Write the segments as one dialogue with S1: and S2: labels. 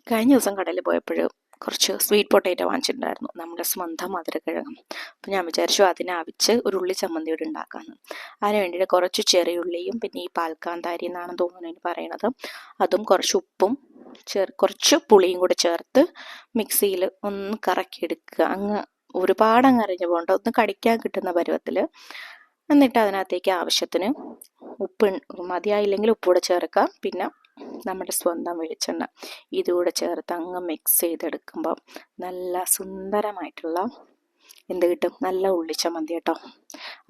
S1: കഴിഞ്ഞ ദിവസം കടയിൽ പോയപ്പോൾ കുറച്ച് സ്വീറ്റ് പൊട്ടേറ്റോ വാങ്ങിച്ചിട്ടുണ്ടായിരുന്നു, നമ്മുടെ സ്വന്തം മധുരക്കിഴങ്ങ്. അപ്പോൾ ഞാൻ വിചാരിച്ചു അതിനെ അവിച്ച് ഒരു ഉള്ളി ചമ്മന്തിയോട് ഉണ്ടാക്കാമെന്ന്. അതിന് വേണ്ടിയിട്ട് കുറച്ച് ചെറിയുള്ളിയും പിന്നെ ഈ പാൽക്കാന്താരി എന്നാണ് തോന്നുന്നു അതിന് പറയണത്, അതും കുറച്ച് ഉപ്പും കുറച്ച് പുളിയും കൂടെ ചേർത്ത് മിക്സിയിൽ ഒന്ന് കറക്കിയെടുക്കുക. അങ്ങ് ഒരുപാട് അങ്ങ് അരിഞ്ഞു പോകണ്ട, ഒന്ന് കടിക്കാൻ കിട്ടുന്ന പരുവത്തിൽ. എന്നിട്ട് അതിനകത്തേക്ക് ആവശ്യത്തിന് ഉപ്പ്, മതിയായില്ലെങ്കിൽ ഉപ്പൂടെ ചേർക്കാം. പിന്നെ നമ്മുടെ സ്വന്തം വെളിച്ചെണ്ണ ഇതുകൂടെ ചേർത്ത് അങ്ങ് മിക്സ് ചെയ്തെടുക്കുമ്പം നല്ല സുന്ദരമായിട്ടുള്ള എന്ത് കിട്ടും, നല്ല ഉള്ളിച്ചമ്മന്തി കേട്ടോ.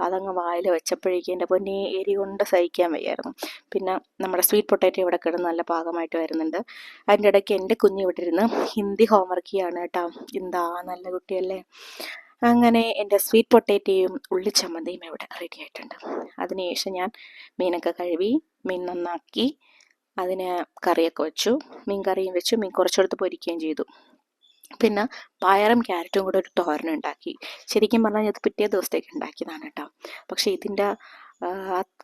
S1: അതങ്ങ് വായിൽ വെച്ചപ്പോഴേക്കും എൻ്റെ പൊന്നെ എരി കൊണ്ട് സഹിക്കാൻ വയ്യായിരുന്നു. പിന്നെ നമ്മുടെ സ്വീറ്റ് പൊട്ടാറ്റോ ഇവിടെ കിടന്ന് നല്ല പാകമായിട്ട് വരുന്നുണ്ട്. അതിൻ്റെ ഇടയ്ക്ക് എൻ്റെ കുഞ്ഞ് ഇവിടെ ഇരുന്ന് ഹിന്ദി ഹോംവർക്ക് ചെയ്യാണ് കേട്ടോ. എന്താ നല്ല കുട്ടിയല്ലേ. അങ്ങനെ എൻ്റെ സ്വീറ്റ് പൊട്ടാറ്റോയും ഉള്ളിച്ചമ്മന്തിയും ഇവിടെ റെഡി ആയിട്ടുണ്ട്. അതിനുശേഷം ഞാൻ മീനൊക്കെ കഴുകി മീൻ നന്നാക്കി അതിന് കറിയൊക്കെ വെച്ചു, മീൻ കറിയും വെച്ചു, മീൻ കുറച്ചെടുത്ത് പൊരിക്കുകയും ചെയ്തു. പിന്നെ പയറും ക്യാരറ്റും കൂടെ ഒരു തോരൻ ഉണ്ടാക്കി. ശരിക്കും പറഞ്ഞാൽ ഇത് പിറ്റേ ദിവസത്തേക്ക് ഉണ്ടാക്കിയതാണ് കേട്ടോ. പക്ഷേ ഇതിൻ്റെ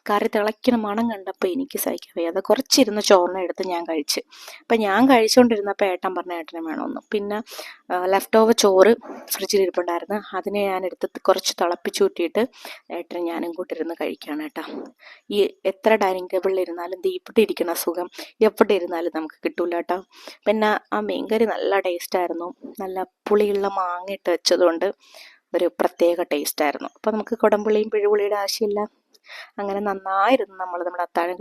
S1: കറി തിളയ്ക്കുന്ന മണം കണ്ടപ്പോൾ എനിക്ക് സഹിക്കാൻ വയ്യാതെ കുറച്ചിരുന്ന് ചോറിനെടുത്ത് ഞാൻ കഴിച്ച്. അപ്പം ഞാൻ കഴിച്ചുകൊണ്ടിരുന്നപ്പോൾ ഏട്ടൻ പറഞ്ഞ ഏട്ടനും വേണമെന്ന്. പിന്നെ ലെഫ്റ്റ് ഓവർ ചോറ് ഫ്രിഡ്ജിലിരിപ്പുണ്ടായിരുന്നു, അതിനെ ഞാൻ എടുത്ത് കുറച്ച് തിളപ്പിച്ചൂറ്റിയിട്ട് ഏട്ടനും ഞാനും കൂട്ടിരുന്ന് കഴിക്കുകയാണ് കേട്ടോ. ഈ എത്ര ഡൈനിങ് ടേബിളിൽ ഇരുന്നാലും തീപ്പിട്ടിരിക്കുന്ന സുഖം എവിടെ ഇരുന്നാലും നമുക്ക് കിട്ടൂല കേട്ടോ. പിന്നെ ആ മീൻകറി നല്ല ടേസ്റ്റായിരുന്നു, നല്ല പുളിയുള്ള മാങ്ങ ഇട്ട് വെച്ചതുകൊണ്ട് ഒരു പ്രത്യേക ടേസ്റ്റായിരുന്നു. അപ്പോൾ നമുക്ക് കുടംപുളിയും പിഴുപുളിയുടെ ആവശ്യമില്ല. അങ്ങനെ നന്നായിരുന്നു നമ്മൾ നമ്മുടെ അത്താഴം